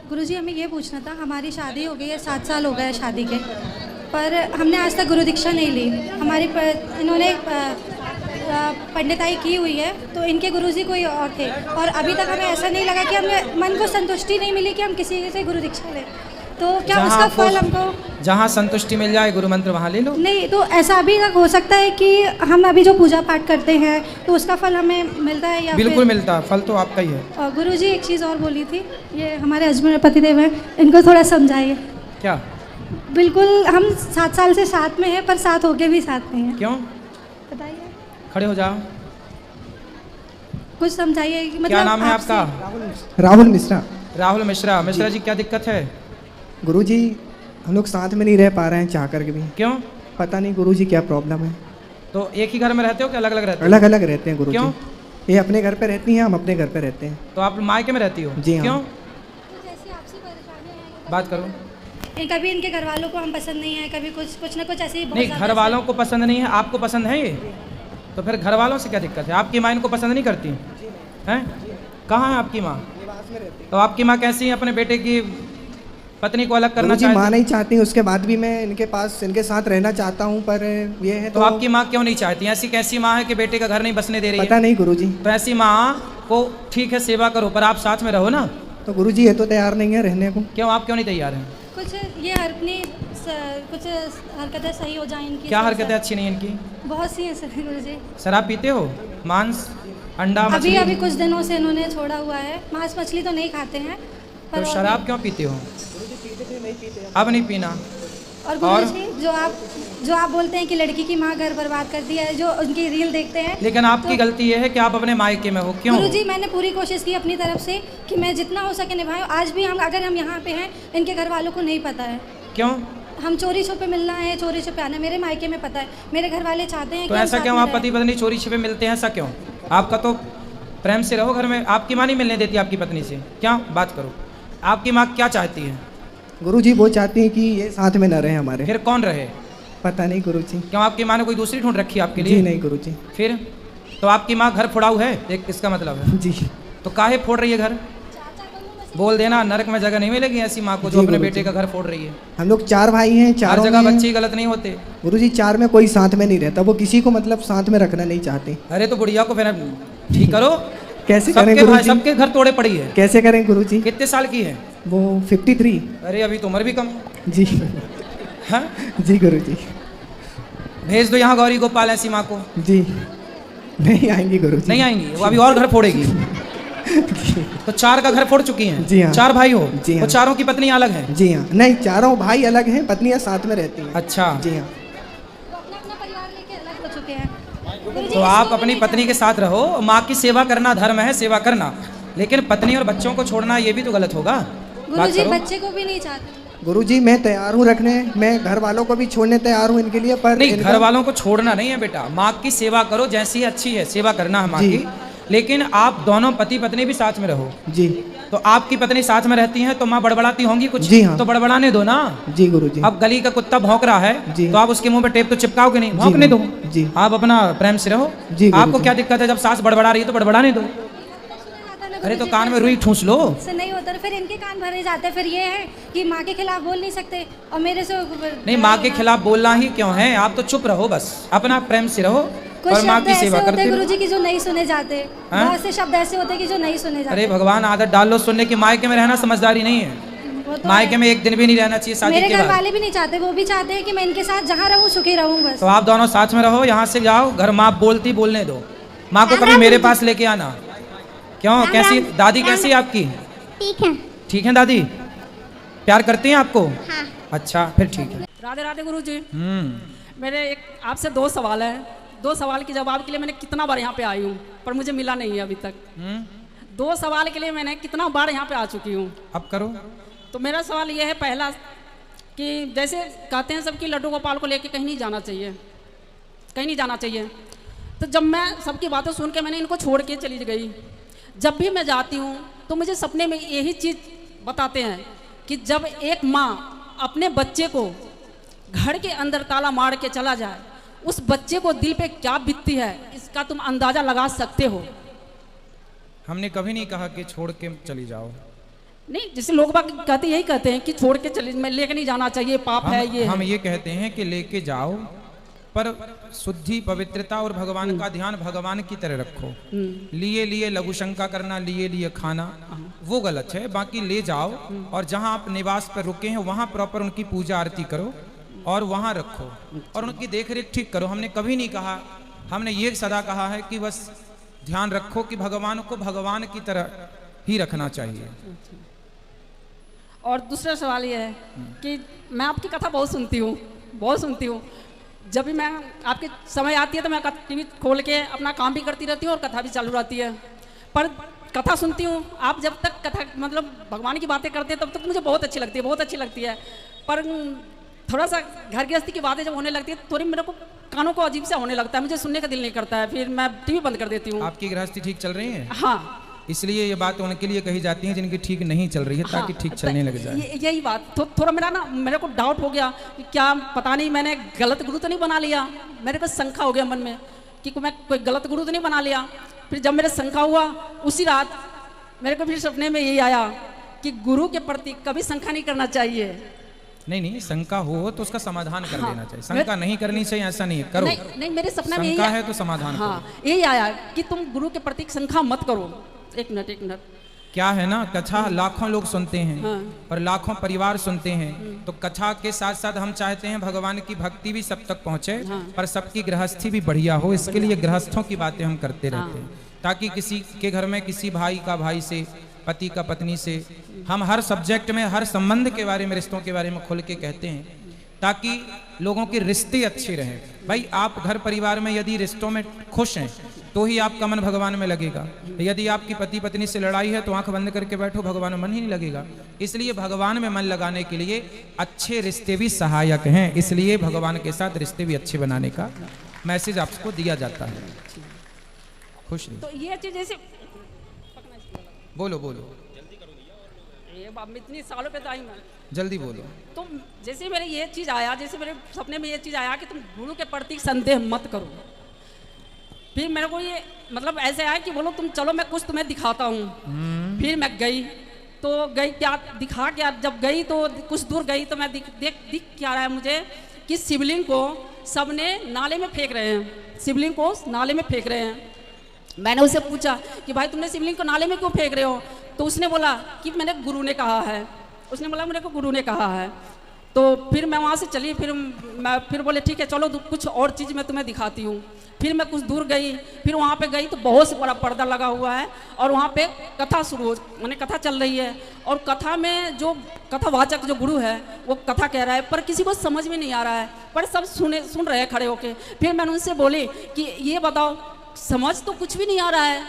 गुरुजी हमें ये पूछना था, हमारी शादी हो गई है, 7 साल हो गए शादी के, पर हमने आज तक गुरु दीक्षा नहीं ली। इन्होंने पंडिताई की हुई है, तो इनके गुरुजी कोई और थे, और अभी तक हमें ऐसा नहीं लगा कि हमें मन को संतुष्टि नहीं मिली कि हम किसी से गुरु दीक्षा लें। तो क्या उसका फल हमको, जहाँ संतुष्टि मिल जाए गुरु मंत्र वहाँ ले लो। नहीं तो ऐसा अभी तक हो सकता है कि हम अभी जो पूजा पाठ करते हैं तो उसका फल हमें मिलता है या बिल्कुल मिलता, फल तो आपका ही है। और गुरुजी एक चीज़ और बोली थी, ये हमारे हस्बैंड पतिदेव हैं, इनको थोड़ा समझाइए। क्या? बिल्कुल हम 7 साल से साथ में हैं, पर साथ होके भी साथ में हैं। क्यों? बताइए, खड़े हो जाओ, कुछ समझाइए कि मतलब क्या नाम है आपका? राहुल मिश्रा। राहुल मिश्रा। मिश्रा जी क्या दिक्कत है? गुरुजी हम लोग साथ में नहीं रह पा रहे हैं चाह कर के भी। क्यों? पता नहीं गुरुजी क्या प्रॉब्लम है। तो एक ही घर में रहते हो कि अलग अलग रहते हो? अलग अलग रहते हैं गुरुजी। क्यों? ये अपने घर पे रहती हैं, हम अपने घर पे रहते हैं। तो आप मायके में रहती हो? जी हाँ। क्यों? जैसी आपसी परेशानी है, बात करो। कभी इनके घर वालों को हम पसंद नहीं है, कभी कुछ ना कुछ ऐसी नहीं, घर वालों को पसंद नहीं है, आपको पसंद है ये? तो फिर घर वालों से क्या दिक्कत है? आपकी माँ इनको पसंद नहीं करती हैं? कहाँ है आपकी माँ? तो आपकी माँ कैसी है? अपने बेटे की पत्नी को अलग करना चाहती? माँ नहीं चाहती, उसके बाद भी मैं इनके पास इनके साथ रहना चाहता हूँ, पर ये है तो आपकी माँ क्यों नहीं चाहती? ऐसी कैसी माँ है कि बेटे का घर नहीं बसने दे रही है? पता नहीं गुरुजी। तो ऐसी माँ को ठीक है सेवा करो, पर आप साथ में रहो ना। तो गुरुजी ये तो तैयार नहीं है रहने को। क्यों, आप क्यों नहीं तैयार हैं? कुछ ये अपनी कुछ हरकतें सही हो जाए इनकी। क्या हरकतें अच्छी नहीं इनकी? बहुत सी हैं गुरुजी। शराब पीते हो? मांस, अंडा, मछली? अभी कुछ दिनों से इन्होंने छोड़ा हुआ है, मांस मछली तो नहीं खाते हैं। तो शराब क्यों पीते हो? अब नहीं पीना। और गुरुजी जो आप बोलते हैं कि लड़की की माँ घर बर्बाद करती है, जो उनकी रील देखते हैं, लेकिन आपकी तो गलती ये है कि आप अपने मायके में हो। क्यों? गुरुजी मैंने पूरी कोशिश की अपनी तरफ से कि मैं जितना हो सके निभाऊं। आज भी अगर हम यहाँ पे हैं, इनके घर वालों को नहीं पता है। क्यों? हम चोरी छुपे मिलना है, चोरी छुपे आना, मेरे मायके में पता है, मेरे घर वाले चाहते हैं। तो ऐसा क्यों आप पति पत्नी चोरी छुपे मिलते हैं? ऐसा क्यों? आपका तो प्रेम से रहो घर में। आपकी माँ नहीं मिलने देती आपकी पत्नी से? क्या बात करो, आपकी माँ क्या चाहती है? गुरुजी वो चाहती है कि ये साथ में न रहे हमारे। फिर कौन रहे? पता नहीं गुरुजी। क्यों, आपकी माँ ने कोई दूसरी ढूंढ रखी है आपके लिए? जी नहीं गुरुजी। फिर तो आपकी माँ घर फोड़ाऊ है, एक इसका मतलब है। जी। तो काहे फोड़ रही है घर? बोल देना, नरक में जगह नहीं मिलेगी ऐसी माँ को जो अपने बेटे का घर फोड़ रही है। हम लोग 4 भाई हैं, 4 जगह बच्चे गलत नहीं होते गुरुजी। 4 में कोई साथ में नहीं रहता, वो किसी को मतलब साथ में रखना नहीं चाहते। अरे तो बुढ़िया को फिर ठीक करो। कैसे करें गुरुजी? सबके घर तोड़े पड़ी है। कैसे करें गुरुजी? कितने साल की है वो? 53। अरे अभी तो उम्र भी कम जी। हाँ जी गुरुजी। भेज दो यहाँ गौरी गोपाल ऐसी माँ को। जी नहीं आएंगी गुरुजी। नहीं आएंगी, वो अभी और घर फोड़ेगी। तो 4 का घर फोड़ चुकी हैं। जी हाँ। 4 भाई हो? जी हाँ। तो 4 की पत्नियां अलग हैं? जी हाँ। नहीं, 4 भाई अलग हैं, पत्नियां साथ में रहती हैं। अच्छा। जी हाँ। अपना परिवार लेके अलग हो चुके हैं। तो आप अपनी पत्नी के साथ रहो, माँ की सेवा करना धर्म है, सेवा करना, लेकिन पत्नी और बच्चों को छोड़ना ये भी तो गलत होगा। गुरुजी बच्चे को भी नहीं चाहते। गुरुजी मैं तैयार हूँ रखने, मैं घर वालों को भी छोड़ने तैयार हूँ इनके लिए, पर नहीं, घर वालों को छोड़ना नहीं है बेटा, माँ की सेवा करो, जैसी अच्छी है सेवा करना है माँ की, लेकिन आप दोनों पति पत्नी भी साथ में रहो। जी। तो आपकी पत्नी साथ में रहती हैं तो माँ बड़बड़ाती होंगी कुछ? जी हाँ। तो बड़बड़ाने दो ना। जी गुरुजी। अब गली का कुत्ता भौंक रहा है जी। तो आप उसके मुंह पे टेप तो चिपकाओगे नहीं, भौंकने दो। जी। आप अपना प्रेम से रहो। जी। आपको क्या दिक्कत है? जब सास बड़बड़ा रही है तो बड़बड़ाने दो। अरे तो कान में रुई ठूस लो। से नहीं होता, फिर इनके कान भरे जाते। फिर ये है कि माँ के खिलाफ बोल नहीं सकते और मेरे से नहीं, माँ के खिलाफ बोलना ही क्यों है? आप तो चुप रहो, बस अपना प्रेम से रहो और माँ की सेवा करते रहो। गुरुजी की जो नहीं सुने जाते, बहुत से शब्द ऐसे होते कि जो नहीं सुने जाते। अरे भगवान, आदत डाल लो सुनने की। मायके में रहना समझदारी नहीं है। मायके में एक दिन भी नहीं रहना चाहिए शादी के बाद। मेरे घर वाले भी नहीं चाहते, वो भी चाहते हैं कि मैं इनके साथ जहाँ रहूँ सुखी रहूँ बस। तो आप दोनों साथ में रहो, यहाँ से जाओ, घर माँ बोलती बोलने दो। माँ को कभी मेरे पास लेके आना। क्यों, कैसी दादी कैसी है आपकी? ठीक है। ठीक है दादी, प्यार करती हैं आपको? हाँ। अच्छा फिर ठीक है। राधे राधे गुरुजी। मेरे एक आपसे 2 सवाल है। 2 सवाल के जवाब के लिए मैंने कितना बार यहाँ पे आई हूँ, पर मुझे मिला नहीं है अभी तक। 2 सवाल के लिए मैंने कितना बार यहाँ पे आ चुकी हूँ। अब करो। तो मेरा सवाल ये है, पहला कि जैसे कहते हैं सब कि लड्डू गोपाल को लेके कहीं नहीं जाना चाहिए, कहीं नहीं जाना चाहिए। तो जब मैं सबकी बातें सुन के मैंने इनको छोड़ के चली गई, जब भी मैं जाती हूँ तो मुझे सपने में यही चीज़ बताते हैं कि जब एक माँ अपने बच्चे को घर के अंदर ताला मार के चला जाए, उस बच्चे को दिल पे क्या बीतती है, इसका तुम अंदाज़ा लगा सकते हो। हमने कभी नहीं कहा कि छोड़ के चली जाओ। नहीं, जैसे लोग बाग कहते यही कहते हैं कि छोड़ के चले, मैं लेके नहीं जाना चाहिए, पाप है ये हम है। ये कहते हैं कि लेके जाओ, पर शुद्धि पवित्रता और भगवान का ध्यान भगवान की तरह रखो। लिए लिए लघु शंका करना, लिए लिए खाना, वो गलत है। बाकी ले जाओ और जहाँ आप निवास पर रुके हैं वहाँ प्रॉपर उनकी पूजा आरती करो और वहाँ रखो और उनकी देख रेख ठीक करो। हमने कभी नहीं कहा, हमने ये सदा कहा है कि बस ध्यान रखो कि भगवान को भगवान की तरह ही रखना चाहिए। और दूसरा सवाल ये है कि मैं आपकी कथा बहुत सुनती हूँ, बहुत सुनती हूँ। जब भी मैं आपकी समय आती है तो मैं टीवी खोल के अपना काम भी करती रहती हूँ और कथा भी चालू रहती है। पर कथा सुनती हूँ, आप जब तक कथा मतलब भगवान की बातें करते हैं तब तक मुझे बहुत अच्छी लगती है, बहुत अच्छी लगती है। पर थोड़ा सा घर गृहस्थी की बातें जब होने लगती है थोड़ी मेरे को कानों को अजीब सा होने लगता है, मुझे सुनने का दिल नहीं करता है, फिर मैं टीवी बंद कर देती हूँ। आपकी गृहस्थी ठीक चल रही है? हाँ, इसलिए ये बात उनके लिए कही जाती है जिनकी ठीक नहीं चल रही है, ताकि ठीक चलने लग जाए। यही बात थोड़ा मेरे को डाउट हो गया कि क्या पता नहीं मैंने गलत गुरु तो नहीं बना लिया। मेरे को शंका हो गया मन में कि मैं कोई गलत गुरु तो नहीं बना लिया। फिर जब मेरे शंका हुआ उसी रात मेरे को फिर सपने में यही आया कि गुरु के प्रति कभी शंका नहीं करना चाहिए। नहीं, शंका हो तो उसका समाधान कर लेना चाहिए। शंका नहीं करनी चाहिए ऐसा नहीं है, करो। नहीं, मेरे सपना में शंका है तो समाधान हाँ, यही आया कि तुम गुरु के प्रति शंका मत करो। एक मिनट क्या है ना, कथा लाखों लोग सुनते हैं हाँ। और लाखों परिवार सुनते हैं, तो कथा के साथ साथ हम चाहते हैं भगवान की भक्ति भी सब तक पहुंचे, हाँ। पर सबकी गृहस्थी भी बढ़िया हो। इसके लिए गृहस्थों की बातें हम करते रहते हैं, ताकि किसी के घर में किसी भाई का भाई से, पति का पत्नी से, हम हर सब्जेक्ट में हर संबंध के बारे में, रिश्तों के बारे में खुल के कहते हैं, ताकि लोगों के रिश्ते अच्छे रहें। भाई आप घर परिवार में यदि रिश्तों में खुश हैं तो ही आपका मन भगवान में लगेगा। यदि आपकी पति पत्नी से लड़ाई है तो आंख बंद करके बैठो, भगवान में मन ही नहीं लगेगा। इसलिए भगवान में मन लगाने के लिए अच्छे रिश्ते भी सहायक हैं। इसलिए भगवान के साथ रिश्ते भी अच्छे बनाने का मैसेज आपको दिया जाता है। खुश रहिए। तो ये चीज जैसे बोलो ये इतनी सालों पे तो आई मैं, जल्दी बोलो। तो जैसे मेरे ये चीज आया, जैसे मेरे सपने में ये चीज आया कि तुम गुरु के प्रति संदेह मत करो। फिर मेरे को ये मतलब ऐसे आया कि बोलो तुम चलो मैं कुछ तुम्हें दिखाता हूँ। फिर मैं गई तो गई क्या दिखा क्या, जब गई तो कुछ दूर गई तो मैं दिख क्या रहा है मुझे कि शिवलिंग को सबने नाले में फेंक रहे हैं, शिवलिंग को नाले में फेंक रहे हैं। मैंने उससे पूछा कि भाई तुमने शिवलिंग को नाले में क्यों फेंक रहे हो? तो उसने बोला कि मैंने गुरु ने कहा है, उसने बोला मेरे को गुरु ने कहा है। तो फिर मैं वहाँ से चली, फिर बोले ठीक है चलो कुछ और चीज़ मैं तुम्हें दिखाती हूँ। फिर मैं कुछ दूर गई, फिर वहाँ पे गई तो बहुत से बड़ा पर्दा लगा हुआ है और वहाँ पे कथा माने कथा चल रही है और कथा में जो कथावाचक जो गुरु है वो कथा कह रहा है, पर किसी को समझ में नहीं आ रहा है, पर सब सुन रहे हैं खड़े होके। फिर मैंने उनसे बोली कि ये बताओ समझ तो कुछ भी नहीं आ रहा है,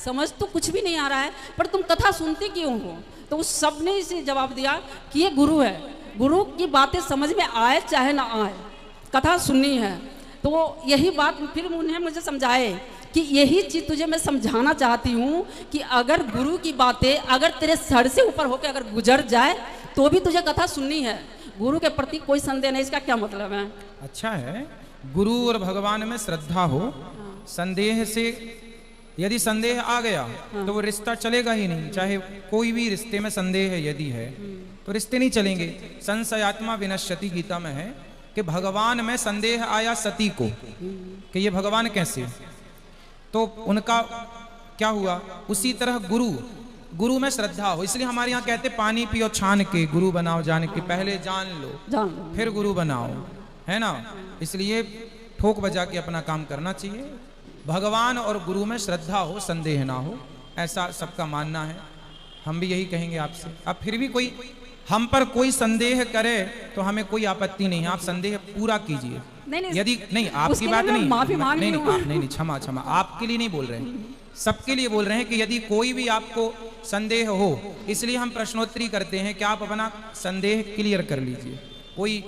समझ तो कुछ भी नहीं आ रहा है, पर तुम कथा सुनते क्यों हो? तो उस सब ने इसे जवाब दिया कि ये गुरु है, गुरु की बातें समझ में आए चाहे ना आए, कथा सुननी है। तो यही बात फिर उन्हें मुझे समझाए कि यही चीज़ तुझे मैं समझाना चाहती हूँ कि अगर गुरु की बातें अगर तेरे सर से ऊपर होकर अगर गुजर जाए तो भी तुझे कथा सुननी है। गुरु के प्रति कोई संदेह नहीं, इसका क्या मतलब है? अच्छा है, गुरु और भगवान में श्रद्धा हो, संदेह से यदि संदेह आ गया तो वो रिश्ता चलेगा ही नहीं। चाहे कोई भी रिश्ते में संदेह यदि है तो रिश्ते नहीं चलेंगे। संशयात्मा विनश्यति गीता में है कि भगवान में संदेह आया सती को कि ये भगवान कैसे, तो उनका क्या हुआ? उसी तरह गुरु में श्रद्धा हो। इसलिए हमारे यहाँ कहते पानी पियो छान के, गुरु बनाओ जान के, पहले जान लो फिर गुरु बनाओ, है ना। इसलिए ठोक बजा के अपना काम करना चाहिए। भगवान और गुरु में श्रद्धा हो, संदेह ना हो, ऐसा सबका मानना है। हम भी यही कहेंगे आपसे। अब फिर भी कोई हम पर कोई संदेह करे तो हमें कोई आपत्ति नहीं है, आप संदेह पूरा कीजिए। यदि नहीं आपकी बात नहीं, क्षमा आपके लिए नहीं बोल रहे हैं, सबके लिए बोल रहे हैं कि यदि कोई भी आपको संदेह हो, इसलिए हम प्रश्नोत्तरी करते हैं कि आप अपना संदेह क्लियर कर लीजिए। कोई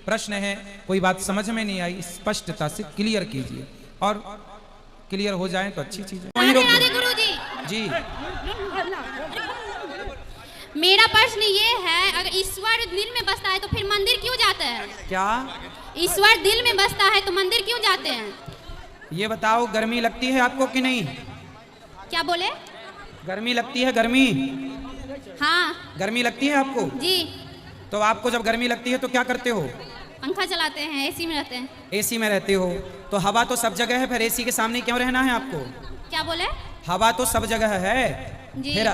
प्रश्न है, कोई बात समझ में नहीं आई, स्पष्टता से क्लियर कीजिए और क्लियर हो जाए तो अच्छी चीज है। गुरुजी जी, मेरा प्रश्न ये है, अगर ईश्वर दिल में बसता है तो फिर मंदिर क्यों जाते हैं? क्या ईश्वर दिल में बसता है तो मंदिर क्यों जाते हैं? ये बताओ, गर्मी लगती है आपको कि नहीं? क्या बोले? गर्मी लगती है? गर्मी हाँ गर्मी लगती है आपको? जी। तो आपको जब गर्मी लगती है तो क्या करते हो? पंखा चलाते हैं, एसी में रहते हैं। एसी में रहते हो, तो हवा तो सब जगह है, फिर एसी के सामने क्यों रहना है आपको? क्या बोले? हवा तो सब जगह है, जी। फिर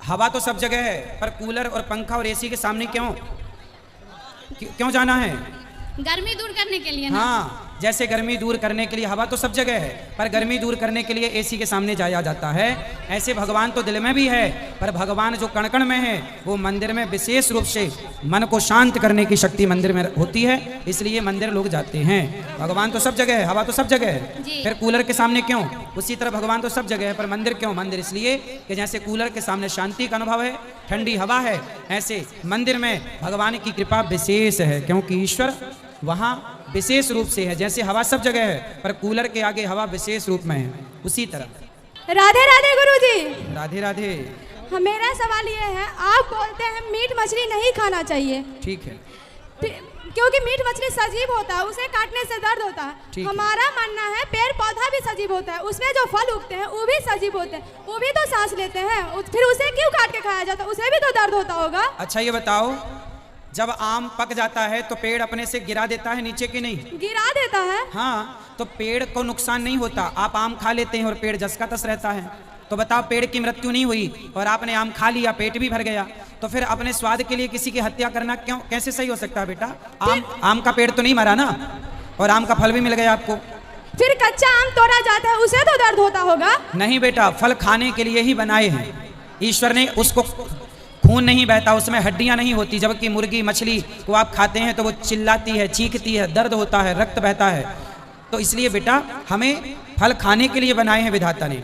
हवा तो सब जगह है, पर कूलर और पंखा और एसी के सामने क्यों जाना है? गर्मी दूर करने के लिए ना। हाँ, जैसे गर्मी दूर करने के लिए हवा तो सब जगह है, पर गर्मी दूर करने के लिए एसी के सामने जाया जाता है। ऐसे भगवान तो दिल में भी है, पर भगवान जो कण कण में है वो मंदिर में विशेष रूप से मन को शांत करने की शक्ति मंदिर में होती है, इसलिए मंदिर लोग जाते हैं। भगवान तो सब जगह है, हवा तो सब जगह है, जी। फिर कूलर के सामने क्यों? उसी तरह भगवान तो सब जगह है, पर मंदिर क्यों? मंदिर इसलिए कि जैसे कूलर के सामने शांति का अनुभव है, ठंडी हवा है, ऐसे मंदिर में भगवान की कृपा विशेष है, क्योंकि ईश्वर वहाँ विशेष रूप से है। जैसे हवा सब जगह है, पर कूलर के आगे हवा विशेष रूप में है, उसी तरह। राधे राधे गुरुजी। राधे राधे। मेरा सवाल ये है, आप बोलते हैं मीट मछली नहीं खाना चाहिए, ठीक है, क्योंकि मीट मछली सजीव होता है, उसे काटने से दर्द होता है। हमारा मानना है पेड़ पौधा भी सजीव होता है, उसमें जो फल उगते हैं वो भी सजीव होते हैं, वो भी तो सांस लेते हैं, फिर उसे क्यों काट के खाया जाता है? उसे भी तो दर्द होता होगा। अच्छा ये बताओ, जब आम पक जाता है तो पेड़ अपने से गिरा देता है नीचे की नहीं? गिरा देता है। हाँ, तो पेड़ को नुकसान नहीं होता, आप आम खा लेते हैं और पेड़ जस का तस रहता है। तो बताओ, पेड़ की मृत्यु नहीं हुई और आपने आम खा लिया, पेट भी भर गया, तो फिर अपने स्वाद के लिए किसी की हत्या करना क्यों, कैसे सही हो सकता है बेटा? आम का पेड़ तो नहीं मरा ना, और आम का फल भी मिल गया आपको। फिर कच्चा आम तोड़ा जाता है, उसे तो दर्द होता होगा। नहीं बेटा, फल खाने के लिए ही बनाए हैं ईश्वर ने, उसको खून नहीं बहता, उसमें हड्डियां नहीं होती, जबकि मुर्गी मछली को आप खाते हैं तो वो चिल्लाती है, चीखती है, दर्द होता है, रक्त बहता है। तो इसलिए बेटा हमें फल खाने के लिए बनाए हैं विधाता ने,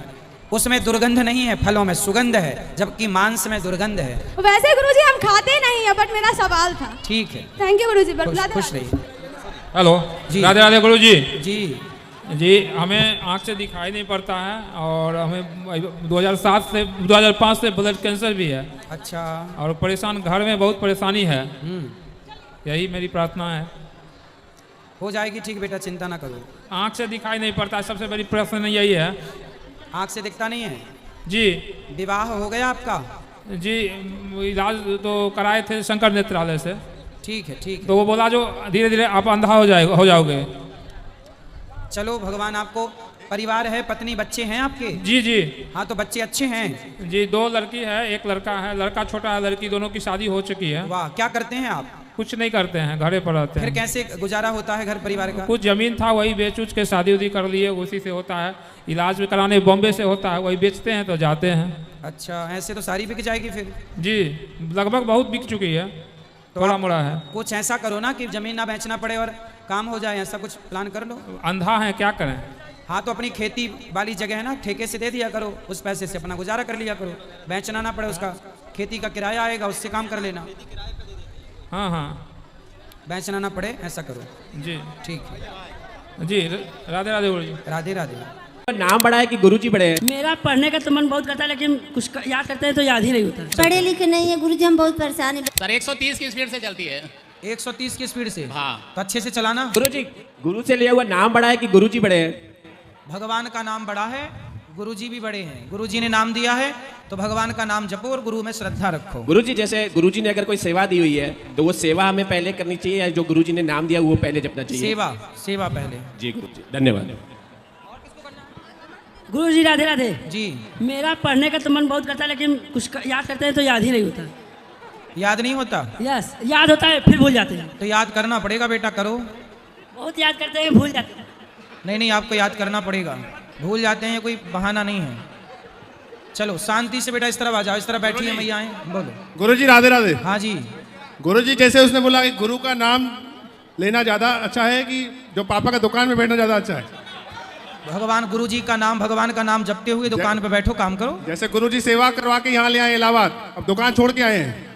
उसमें दुर्गंध नहीं है, फलों में सुगंध है, जबकि मांस में दुर्गंध है। वैसे गुरुजी हम खाते नहीं है, बट मेरा सवाल था। ठीक है, थैंक यू गुरुजी। खुश रहिए। हेलो जी। राधे राधे गुरु जी। जी जी, हमें आँख से दिखाई नहीं पड़ता है और हमें 2005 से ब्लड कैंसर भी है। अच्छा। और परेशान, घर में बहुत परेशानी है, यही मेरी प्रार्थना है। हो जाएगी ठीक बेटा, चिंता ना करो। आँख से दिखाई नहीं पड़ता, सबसे बड़ी प्रश्न यही है। आँख से दिखता नहीं है जी। विवाह हो गया आपका? जी, इलाज तो कराए थे शंकर नेत्रालय से। ठीक है, ठीक है। तो वो बोला जो धीरे धीरे आप अंधा हो जाओगे। चलो, भगवान आपको, परिवार है, पत्नी बच्चे हैं आपके? जी जी। हाँ, तो बच्चे अच्छे हैं? जी, 2 लड़की है, 1 लड़का है। लड़का छोटा है, लड़की दोनों की शादी हो चुकी है। वाह, क्या करते हैं आप? कुछ नहीं करते हैं, घरे पर रहते हैं। फिर कैसे गुजारा होता है घर परिवार का? कुछ जमीन था, वही बेच उच के शादी उदी कर लिए, उसी से होता है। इलाज भी कराने बॉम्बे से होता है, वही बेचते हैं तो जाते हैं। अच्छा, ऐसे तो सारी बिक जाएगी फिर। जी, लगभग बहुत बिक चुकी है, थोड़ा मोड़ा है। कुछ ऐसा करो ना कि जमीन ना बेचना पड़े और काम हो जाए, ऐसा कुछ प्लान कर लो। अंधा है, क्या करें? हाँ, तो अपनी खेती वाली जगह है ना, ठेके से दे दिया करो, उस पैसे से अपना गुजारा कर लिया करो, बेचना ना पड़े, उसका खेती का किराया आएगा, उससे काम कर लेना। हाँ हाँ, बेचना ना पड़े, ऐसा करो। जी ठीक है जी। राधे राधे गुरु जी। राधे राधे। नाम बड़ा है कि गुरुजी बड़े हैं? मेरा पढ़ने का तो मन बहुत करता है, लेकिन कुछ याद करते हैं तो याद ही नहीं होता। पढ़े लिखे नहीं है गुरुजी, हम बहुत परेशान हैं। सर 130 की स्पीड से चलती है। 130 की स्पीड से? हाँ। तो अच्छे से चलाना। गुरुजी, गुरु से लिया हुआ नाम बड़ा है कि गुरुजी बड़े हैं? भगवान का नाम बड़ा है, गुरुजी भी बड़े हैं। गुरुजी ने नाम दिया है तो भगवान का नाम जपो और गुरु में श्रद्धा रखो। गुरुजी, जैसे गुरुजी ने अगर कोई सेवा दी हुई है तो वो सेवा हमें पहले करनी चाहिए या जो गुरुजी ने नाम दिया वो पहले जपना चाहिए? सेवा पहले। जी गुरुजी, धन्यवाद। गुरुजी राधे राधे जी। मेरा पढ़ने का तो मन बहुत करता है, लेकिन कुछ याद करते हैं तो याद ही नहीं होता। याद नहीं होता? यस, याद होता है फिर भूल जाते हैं। तो याद करना पड़ेगा बेटा, करो। बहुत याद करते हैं, भूल जाते हैं। नहीं, आपको याद करना पड़ेगा, भूल जाते हैं, कोई बहाना नहीं है। चलो शांति से बेटा, इस तरफ आ जाओ, इस तरफ बैठिए मैया, आए बोलो। गुरुजी राधे राधे। हाँ जी। गुरुजी, जैसे उसने बोला कि गुरु का नाम लेना ज्यादा अच्छा है कि जो पापा का दुकान में बैठना ज्यादा अच्छा है? भगवान गुरुजी का नाम, भगवान का नाम जपते हुए दुकान पे बैठो, काम करो। जैसे गुरुजी सेवा करवा के यहाँ ले आए इलाहाबाद, अब दुकान छोड़ के आए हैं,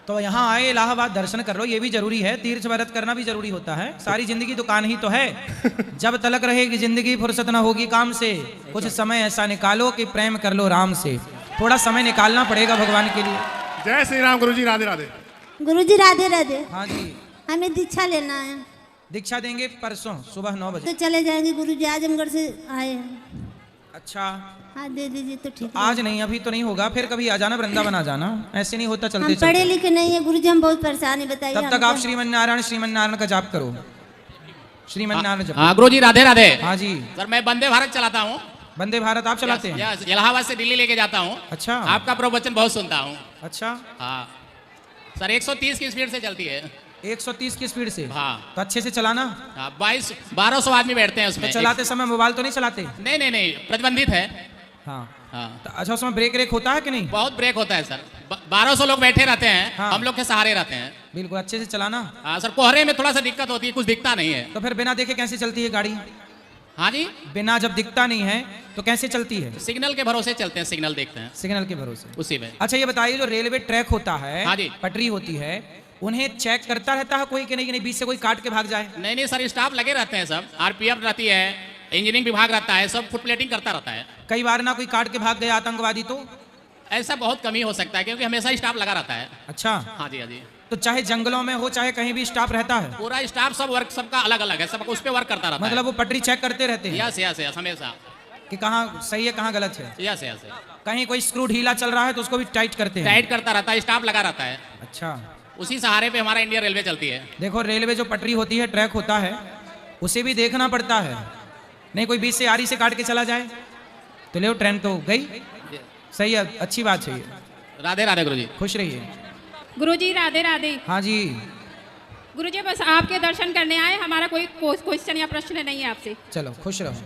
तो यहाँ आए इलाहाबाद, दर्शन कर लो, ये भी जरूरी है। तीर्थ व्रत करना भी जरूरी होता है। सारी जिंदगी दुकान ही तो है। जब तलक रहेगी जिंदगी, फुर्सत न होगी काम से, कुछ समय ऐसा निकालो कि प्रेम कर लो राम से। थोड़ा समय निकालना पड़ेगा भगवान के लिए। जय श्री राम। गुरुजी राधे राधे। गुरुजी राधे राधे। हाँ जी। हमें दीक्षा लेना है। दीक्षा देंगे परसों सुबह 9 बजे। तो चले जाएंगे गुरुजी, आजमगढ़ से आए हैं। अच्छा, हाँ दे दीजिए तो ठीक है। आज नहीं, अभी तो नहीं होगा, फिर कभी आ जाना, वृंदावन आ जाना, ऐसे नहीं होता चलते हम पढ़े चलते। लिखे नहीं है गुरुजी, हम बहुत परेशान है, बताइए। तब तक आप श्रीमन नारायण का जाप करो, श्रीमन नारायण जप। हाँ गुरु जी राधे राधे। हाँ जी। सर मैं वंदे भारत चलाता हूँ। वंदे भारत आप चलाते हैं? यस, इलाहाबाद से दिल्ली लेके जाता हूँ। अच्छा। आपका प्रवचन बहुत सुनता हूँ। अच्छा। हाँ सर 130 की स्पीड से चलती है। 130 की स्पीड से? हाँ। तो अच्छे से चलाना। 1200 आदमी बैठते हैं उसमें। तो चलाते समय मोबाइल तो नहीं चलाते? नहीं नहीं नहीं, प्रतिबंधित है। हाँ हाँ। तो अच्छा, उसमें ब्रेक रेक होता है कि नहीं? बहुत ब्रेक होता है सर। 1200 लोग बैठे रहते हैं। हाँ। हम लोग के सहारे रहते हैं। बिल्कुल अच्छे से चलाना। हाँ सर, कोहरे में थोड़ा सा दिक्कत होती है, कुछ दिखता नहीं है। तो फिर बिना देखे कैसे चलती है गाड़ी? हाँ जी, बिना जब दिखता नहीं है तो कैसे चलती है? सिग्नल के भरोसे चलते हैं, सिग्नल देखते हैं सिग्नल के भरोसे उसी में। अच्छा ये बताइए, जो रेलवे ट्रैक होता है, हाँ जी, पटरी होती है, उन्हें चेक करता रहता है कोई कि नहीं बीच से कोई काट के भाग जाए? नहीं नहीं सर, स्टाफ लगे रहते हैं, सब आरपीएफ रहती है, इंजीनियरिंग विभाग रहता है, सब फुट प्लेटिंग करता रहता है। कई बार ना कोई काट के भाग गया आतंकवादी तो? ऐसा बहुत कमी हो सकता है, क्योंकि हमेशा स्टाफ लगा रहता है। अच्छा। हाँ जी, हाँ जी। तो चाहे जंगलों में हो चाहे कहीं भी स्टाफ रहता है? पूरा स्टाफ, सब वर्क सबका अलग अलग है, सब उस पे वर्क करता रहता है। मतलब वो पटरी चेक करते रहते हैं? यस यस यस, हमेशा कि कहाँ सही है कहाँ गलत है? Yes yes. कहीं कोई स्क्रू ढीला चल रहा है तो उसको भी टाइट करते हैं? टाइट करता रहता है, स्टाफ लगा रहता है। अच्छा। उसी सहारे पे हमारा इंडियन रेलवे चलती है। देखो रेलवे जो पटरी होती है, ट्रैक होता है, उसे भी देखना पड़ता है, नहीं कोई बीच से आरी से काट के चला जाए तो ले ट्रेन तो गई। सही है, अच्छी बात है। राधे राधे गुरुजी, खुश रहिए। गुरुजी राधे राधे। हाँ जी। गुरुजी बस आपके दर्शन करने आए, हमारा कोई क्वेश्चन या प्रश्न नहीं है आपसे। चलो खुश रहो।